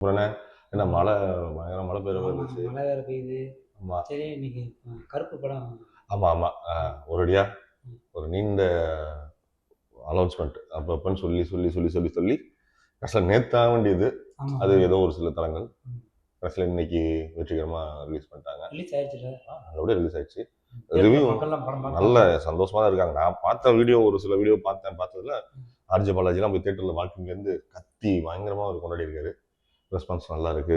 அப்புறம் என்ன ம். மழை பயங்கர மழை பெய்ற மாதிரி ஆமா. இருந்துச்சு. மழை வேற பெய்யுது. ஆமா சரி இன்னைக்கு கருப்பு படம். ஆமா ஆமா ம். ஒரேடியா ம். ஒரு நீண்ட அனௌன்ஸ்மெண்ட் அப்பப்பன்னு சொல்லி சொல்லி சொல்லி சொல்லி சொல்லி கடைசியில் நேத்தாக வேண்டியது. ஆமா, அது ஆமா. ஏதோ ஒரு சில தளங்கள் ம். கடைசியில் இன்னைக்கு வெற்றிகரமா ரிலீஸ் பண்ணிட்டாங்க. ரிலீஸ் ஆயிடுச்சுல்ல? நல்லபடியா ரிலீஸ் ஆயிடுச்சு. தியேட்டர்ல ரிவ்யூ மக்கள்லாம் படம் நல்ல பார்த்தாங்களா? சந்தோஷமா தான் இருக்காங்க. நான் பார்த்த வீடியோ ஒரு சில வீடியோ பார்த்ததுல ம். ஆர்ஜே பாலாஜிலாம் போய் தேட்டரில் வாக்கிங்லேருந்து கத்தி பயங்கரமா அவர் கொண்டாடி இருக்காரு. ரெஸ்பான்ஸ் நல்லா இருக்கு.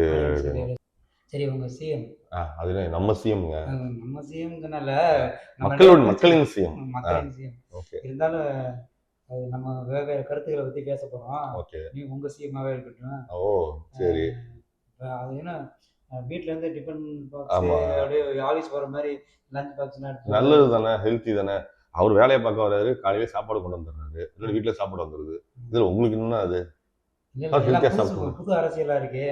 சரி உங்க சிஎம். அது நம்ம சிஎம்ங்க. நம்ம சிஎம்ங்கனால மக்களின் சிஎம். மக்களின் சிஎம். ஓகே இருந்தாலும் அது நம்ம வெவ்வேறு கருத்துக்களை பத்தி பேச போறோம். ஓகே. நீ உங்க சிஎம்மாவே இருக்கட்டும். ஓ சரி. அது என்ன வீட்ல இருந்து டிஃபன் பாக்ஸ் ஆமா. அப்படியே ஆஃபீஸ் போற மாதிரி லஞ்ச் பாக்ஸ் நல்லது தானே, ஹெல்த்தி தானே. அவர் வேலையை பார்க்க வர்றாரு, காலையிலே சாப்பாடு கொண்டு வந்துடுறாரு, இல்லை வீட்டில் சாப்பாடு வந்துடுது. இதில் உங்களுக்கு இன்னும் அது ஹெல்த்தியாக சாப்பிடுவோம். புது அரசியலா இருக்கே.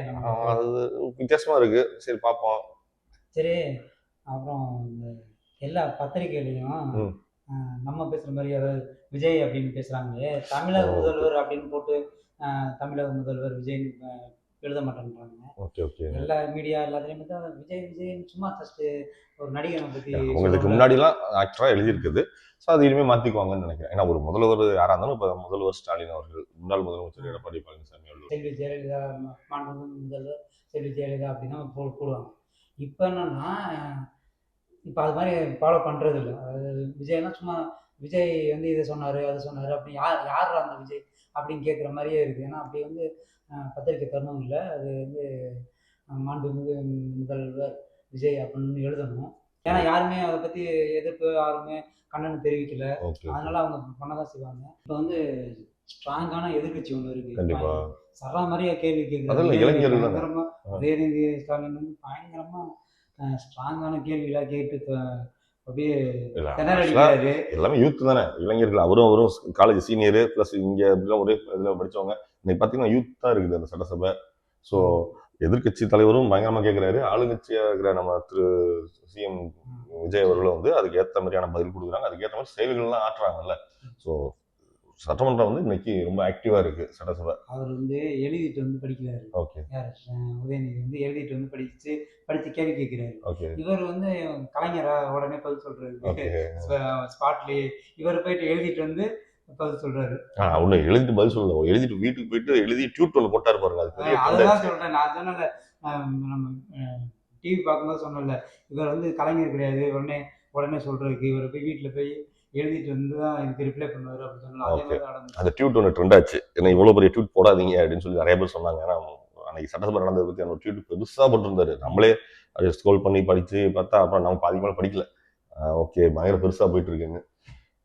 அது வித்தியாசமா இருக்கு. சரி பார்ப்போம். சரி அப்புறம் இந்த எல்லா பத்திரிகையிலையும் நம்ம பேசுற மாதிரி அதாவது விஜய் அப்படின்னு பேசுறாங்களே, தமிழக முதல்வர் அப்படின்னு போட்டு தமிழக முதல்வர் விஜய் எழுத மாட்டேன்றாங்க. Okay okay. எல்லா மீடியா எல்லாத்துலேயுமே தான் விஜய் விஜய்னு சும்மா ஜஸ்ட் ஒரு நடிகனை பற்றி. உங்களுக்கு முன்னாடிலாம் ஆக்டராக எழுதியிருக்குது. ஸோ அது இனிமேல் மாற்றிக்குவாங்கன்னு நினைக்கிறேன். ஏன்னா ஒரு முதல்வர் யாராக இருந்தாலும் இப்போ முதல்வர் ஸ்டாலின் அவர்கள், முன்னாள் முதலமைச்சர் எடப்பாடி பழனிசாமி அவர்கள், செல்வி ஜெயலலிதா, மாண்புமிகு முதல்வர் செல்வி ஜெயலலிதா அப்படின்னா போடுவாங்க. இப்போ என்னன்னா இப்போ அது மாதிரி ஃபாலோ பண்ணுறது இல்லை. அது விஜய்னா சும்மா விஜய் வந்து இதை சொன்னார் அது சொன்னார் அப்படி யார் அந்த விஜய் அப்படின்னு கேட்குற மாதிரியே இருக்குது. ஏன்னா அப்படி வந்து பத்திரிக்கை தரணும் இல்லை. அது வந்து மாண்புமிகு முதல்வர் விஜய் அப்படின்னு எழுதணும். ஏன்னா யாருமே அதை பற்றி எதிர்ப்பு யாருமே கண்டனம் தெரிவிக்கல. அதனால அவங்க பண்ணதான் செய்வாங்க. இப்போ வந்து ஸ்ட்ராங்கான எதிர்கட்சி ஒன்று இருக்கு. கண்டிப்பா சரா மாதிரியா கேள்வி கேட்குறாங்க. இளைஞர்கள் பயங்கரமா உதயநிதி ஸ்டாலின் வந்து பயங்கரமா ஸ்ட்ராங்கான கேள்விகளா கேட்டு அப்படியே திணறடிக்கிறாரு. எல்லாமே யூத் தானே இளைஞர்கள். அவரும் காலேஜ் சீனியரு பிளஸ் இங்க ஒரே இதுல படிச்சவங்க. இன்னைக்கு பாத்தீங்கன்னா யூத் தான் இருக்குது அந்த சட்டசபை. ஸோ எதிர்கட்சி தலைவரும் பயங்கரமா கேட்கிறாரு. ஆளுங்கட்சியா இருக்கிற நம்ம திரு சிஎம் விஜய் அவர்களும் வந்து அதுக்கு ஏற்ற மாதிரியான பதில் கொடுக்குறாங்க. அதுக்கு ஏற்ற மாதிரி செயல்கள்லாம் ஆற்றுறாங்கல்ல. ஸோ சட்டமன்றம் வந்து இன்னைக்கு ரொம்ப ஆக்டிவா இருக்கு சட்டசபை. அவர் வந்து எழுதிட்டு வந்து படிக்கிறாரு. ஓகே. உதயநிதி வந்து எழுதிட்டு வந்து படிச்சு கேள்வி கேட்கிறாரு. ஓகே. இவர் வந்து கலைஞரா உடனே பதில் சொல்றாரு. ஸ்பாட்லயே இவர் போயிட்டு எழுதிட்டு வந்து பதில் சொல்றாரு. ஒண்ணு எழுதிட்டு பதில் சொல்லல, எழுதிட்டு வீட்டுக்கு போயிட்டு எழுதி ட்யூட்டர்ல போட்டாரு பாருங்க. அதுதான் சொல்றேன். நான் சொன்னல நம்ம டிவி பார்க்கும்போது சொன்னல, இவர் வந்து கலைஞர் கிடையாது. உடனே சொல்றதுக்கு இவர் போய் வீட்டுல போய் எழுதிட்டு வந்து தான் எனக்கு ரிப்ளை பண்ணுவாரு அப்படின்னு சொன்னாங்க. அந்த ட்வீட் ஒன்று ட்ரெண்ட் ஆச்சு. ஏன்னா இவ்வளவு பெரிய ட்வீட் போடாதீங்க அப்படின்னு சொல்லி நிறைய பேர் சொன்னாங்க. ஏன்னா அன்னைக்கு சட்டசபை நடந்ததை பத்தி அந்த ட்வீட் பெருசா போட்டிருந்தாரு. நம்மளே அதை ஸ்க்ரோல் பண்ணி படிச்சு பார்த்தா அப்புறம் நம்ம பாதி மேலே படிக்கல. ஓகே பயங்கர பெருசா போயிட்டு இருக்குங்க.